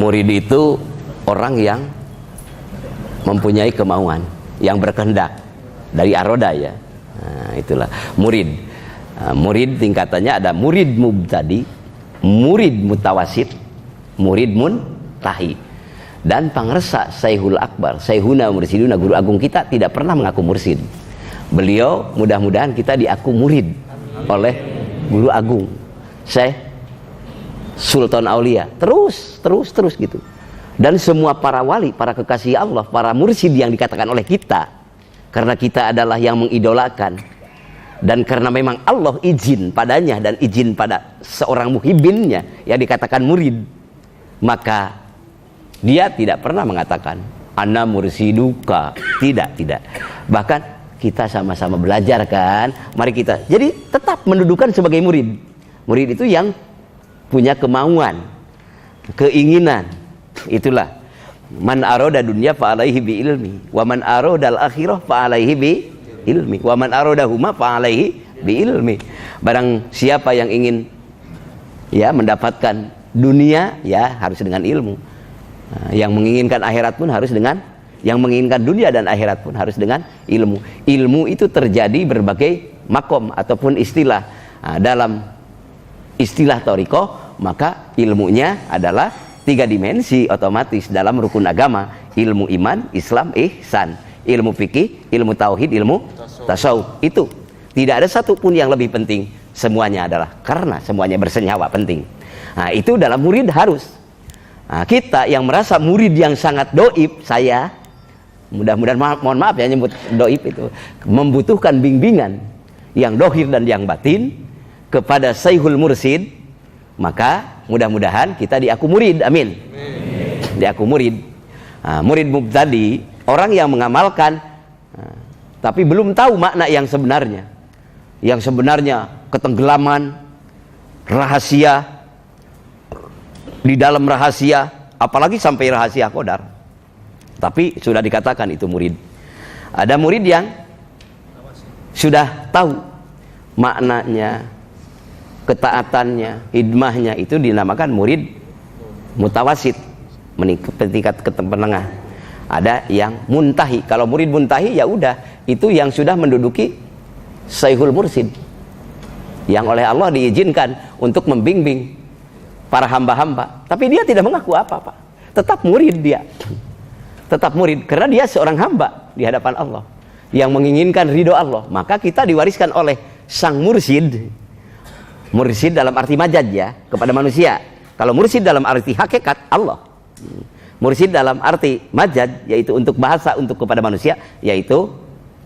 Murid itu orang yang mempunyai kemauan, yang berkehendak, dari aroda ya. Nah, itulah murid. Murid tingkatannya ada murid mubtadi, murid mutawasit, murid muntahi. Dan pangresa Syekhul Akbar, Syekhuna Mursiduna, guru agung kita tidak pernah mengaku mursid. Beliau mudah-mudahan kita diaku murid oleh guru agung Syekh Sultan Aulia. Terus gitu. Dan semua para wali, para kekasih Allah, para mursid yang dikatakan oleh kita, karena kita adalah yang mengidolakan, dan karena memang Allah izin padanya dan izin pada seorang muhibbinnya yang dikatakan murid, maka dia tidak pernah mengatakan ana mursiduka, tidak. Bahkan kita sama-sama belajar kan, mari kita jadi tetap mendudukan sebagai murid. Murid itu yang punya kemauan, keinginan. Itulah man aroda dunya fa alaihi bi ilmi wa man aroda al akhirah fa alaihi bi ilmi wa man aroda huma fa alaihi bi ilmi. Barang siapa yang ingin ya mendapatkan dunia, ya harus dengan ilmu. Yang menginginkan akhirat pun harus dengan, yang menginginkan dunia dan akhirat pun harus dengan ilmu. Ilmu itu terjadi berbagai makom ataupun istilah. Dalam istilah thariqah, maka ilmunya adalah 3 dimensi otomatis dalam rukun agama: ilmu iman, Islam, ihsan, ilmu fikih, ilmu tauhid, ilmu tasawuf. Itu tidak ada satu pun yang lebih penting. Semuanya adalah karena semuanya bersenyawa penting. Nah, itu dalam murid harus. Nah, kita yang merasa murid yang sangat doib, saya mudah-mudahan mohon maaf ya nyebut doib itu, membutuhkan bimbingan yang dohir dan yang batin kepada Syekhul Mursid, maka mudah-mudahan kita diaku murid. Amin. Diaku murid. Nah, murid mubtadi orang yang mengamalkan tapi belum tahu makna yang sebenarnya. Yang sebenarnya ketenggelaman rahasia, di dalam rahasia, apalagi sampai rahasia qadar. Tapi sudah dikatakan itu murid. Ada murid yang sudah tahu maknanya, ketaatannya, hidmahnya, itu dinamakan murid mutawasit, tingkat menengah. Ada yang muntahi. Kalau murid muntahi ya udah, itu yang sudah menduduki Syekhul Mursid, yang oleh Allah diizinkan untuk membimbing para hamba-hamba, tapi dia tidak mengaku apa-apa. Tetap murid dia. Tetap murid karena dia seorang hamba di hadapan Allah yang menginginkan ridho Allah. Maka kita diwariskan oleh sang mursid. Mursid dalam arti majaz ya, kepada manusia. Kalau mursid dalam arti hakikat Allah. Mursid dalam arti majaz, yaitu untuk bahasa, untuk kepada manusia, yaitu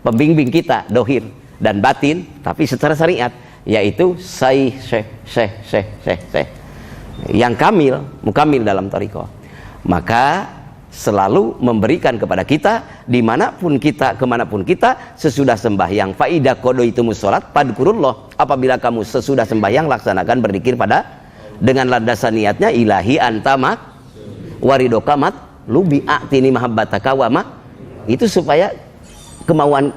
pembimbing kita dohir dan batin, tapi secara syariat, yaitu syekh yang kamil, mukamil dalam thariqah. Maka selalu memberikan kepada kita dimanapun kita, kemanapun kita, sesudah sembahyang, faidah qadaitumus sholat padkurullah, apabila kamu sesudah sembahyang laksanakan berzikir pada dengan landasan niatnya ilahi antamak waridokamat lubi a'tini mahabbataka wa ma, itu supaya kemauan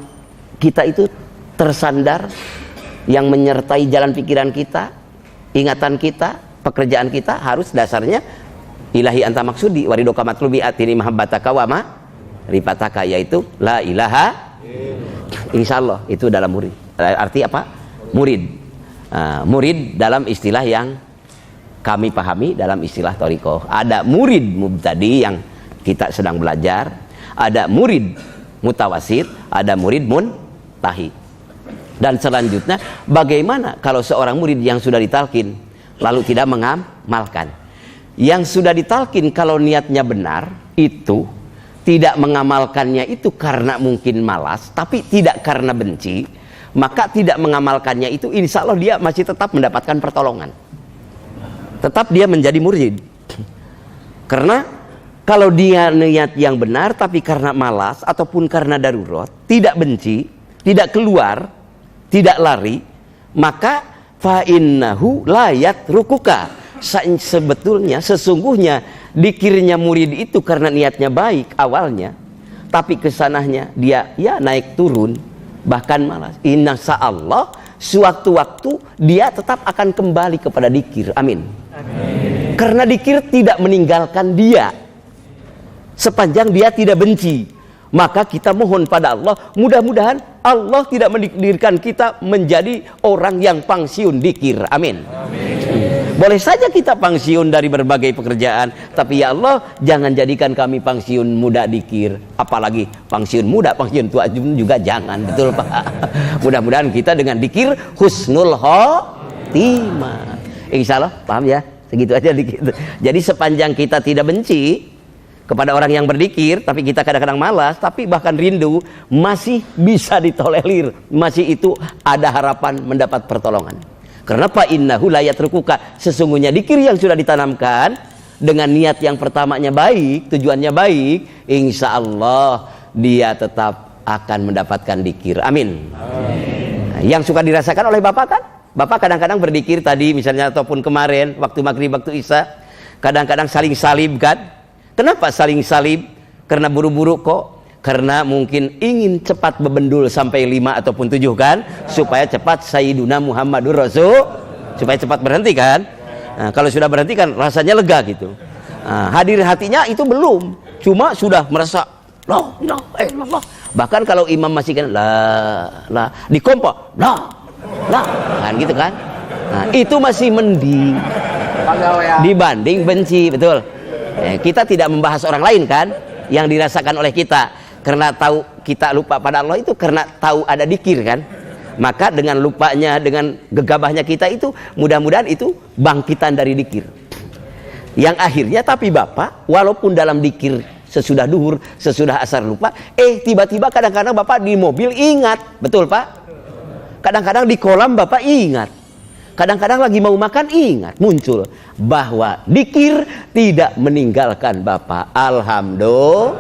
kita itu tersandar, yang menyertai jalan pikiran kita, ingatan kita, pekerjaan kita harus dasarnya ilahi anta maksudi waridoka matlubi atini mahabbataka wa ma ripataka, yaitu la ilaha insyaallah. Itu dalam murid. Arti apa? Murid. Murid dalam istilah yang kami pahami dalam istilah thariqah. Ada murid mubtadi yang kita sedang belajar, ada murid mutawasit, ada murid muntahi. Dan selanjutnya bagaimana kalau seorang murid yang sudah ditalkin lalu tidak mengamalkan? Yang sudah ditalkin kalau niatnya benar, itu tidak mengamalkannya itu karena mungkin malas, tapi tidak karena benci, maka tidak mengamalkannya itu insya Allah dia masih tetap mendapatkan pertolongan, tetap dia menjadi murid. Karena kalau dia niat yang benar tapi karena malas ataupun karena darurat, tidak benci, tidak keluar, tidak lari, maka fa innahu la yatrukuka. Sebetulnya sesungguhnya dikirnya murid itu karena niatnya baik awalnya, tapi kesananya dia ya naik turun, bahkan malas. Insyaallah sewaktu-waktu dia tetap akan kembali kepada dikir. Amin. Amin. Karena dikir tidak meninggalkan dia sepanjang dia tidak benci. Maka kita mohon pada Allah, mudah-mudahan Allah tidak mendidirkan kita menjadi orang yang pangsiun dikir. Amin. Boleh saja kita pangsiun dari berbagai pekerjaan, tapi ya Allah jangan jadikan kami pangsiun muda dikir. Apalagi pangsiun muda, pangsiun tua juga jangan. Betul Pak? Mudah-mudahan kita dengan dikir husnul khotimah. Insya Allah paham ya? Segitu aja dikit. Jadi sepanjang kita tidak benci kepada orang yang berzikir, tapi kita kadang-kadang malas, tapi bahkan rindu, masih bisa ditolerir, masih itu ada harapan mendapat pertolongan. Karena fa innahu la yatrukuka, sesungguhnya zikir yang sudah ditanamkan dengan niat yang pertamanya baik, tujuannya baik, insya Allah dia tetap akan mendapatkan zikir. Amin. Nah, yang suka dirasakan oleh Bapak kan? Bapak kadang-kadang berzikir tadi misalnya, ataupun kemarin waktu maghrib, waktu isya, kadang-kadang saling salib kan? Kenapa saling salib? Karena buru-buru kok. Karena mungkin ingin cepat bebendul sampai 5 ataupun 7 kan, supaya cepat Sayyiduna Muhammadur Rasul, supaya cepat berhenti kan. Nah, kalau sudah berhenti kan rasanya lega gitu. Nah, hadir hatinya itu belum, cuma sudah merasa la ilaha illallah. Bahkan kalau imam masih kan la di kompak la kan gitu kan. Nah, itu masih mending dibanding benci, betul. Kita tidak membahas orang lain kan, yang dirasakan oleh kita. Karena tahu kita lupa pada Allah itu karena tahu ada dikir kan. Maka dengan lupanya, dengan gegabahnya kita itu, mudah-mudahan itu bangkitan dari dikir. Yang akhirnya tapi Bapak, walaupun dalam dikir sesudah duhur, sesudah asar lupa, tiba-tiba kadang-kadang Bapak di mobil ingat, betul Pak? Kadang-kadang di kolam Bapak ingat. Kadang-kadang lagi mau makan ingat, muncul bahwa dikir tidak meninggalkan Bapak. Alhamdulillah.